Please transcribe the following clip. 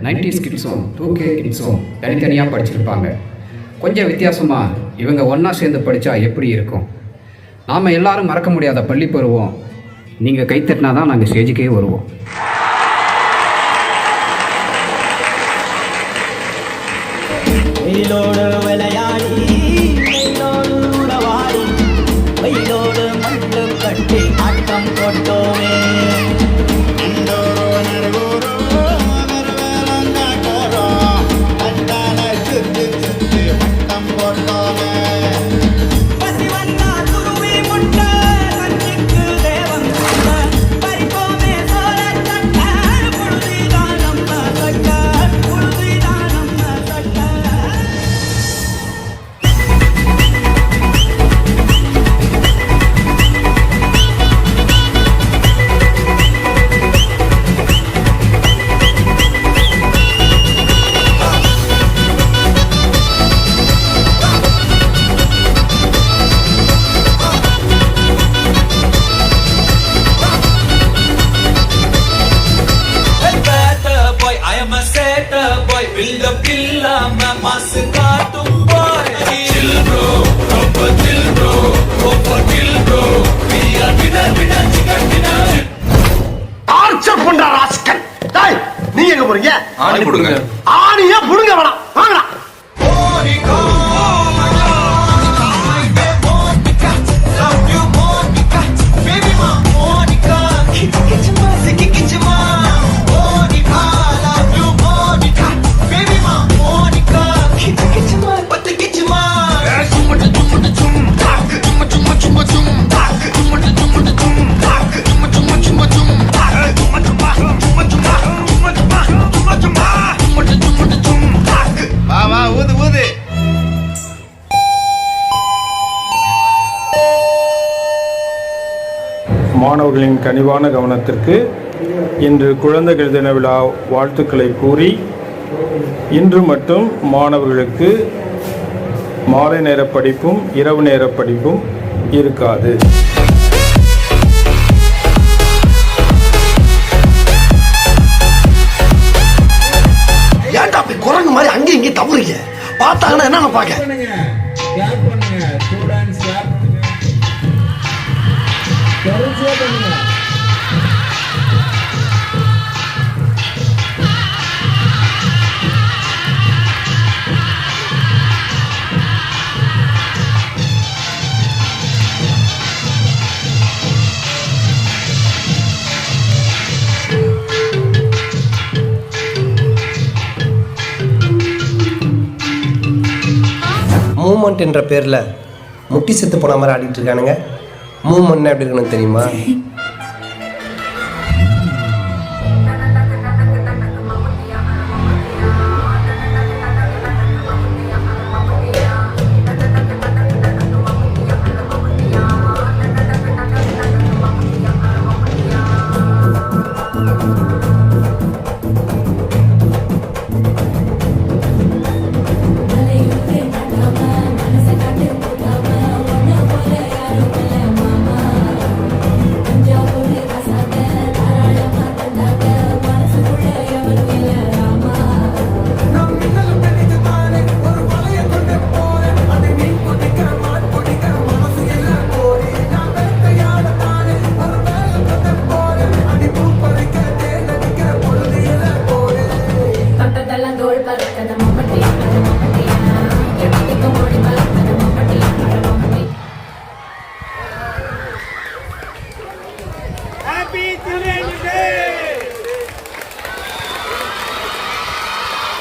90s கிட்ஸும் 2K கிட்ஸும் தனித்தனியாக படிச்சிருப்பாங்க. கொஞ்சம் வித்தியாசமாக இவங்க ஒன்றா சேர்ந்து படித்தா எப்படி இருக்கும்? நாம் எல்லாரும் மறக்க முடியாத பள்ளி பருவம். நீங்கள் கைத்தட்டினா தான் நாங்கள் ஸ்டேஜுக்கே வருவோம். வெயிலோடு விளையாடி வெயிலோடு உறவாடி வெயிலோடு மண்ணு கட்டி ஆட்டம் கொண்டோமே. Build up killa mass katum boy chill bro proper chill bro proper chill bro we are winner chicken dinner Archer பண்ற ராஸ்கல். டேய் நீ எங்க போறீங்க? ஆணி புடுங்க. ஆணியே புடுங்க வேணாம். வாங்கடா. மாணவர்களின் கனிவான கவனத்திற்கு இன்று குழந்தைகள் தின விழா வாழ்த்துக்களை கூறி, இன்று மட்டும் மாணவர்களுக்கு மாலை நேர படிப்பும் இரவு நேர படிப்பும் இருக்காது. ஏன்டா அப்படி குரங்கு மாதிரி அங்கேயும் இங்கேயும் தவறுங்க? பார்த்தாங்கன்னா என்ன பார்க்க? மூமெண்ட் என்ற பேரில் முட்டி செத்து போன மாதிரி ஆடிட்டு இருக்கானுங்க. மூமெண்ட் எப்படி இருக்கணும் தெரியுமா? Happy Children's Day!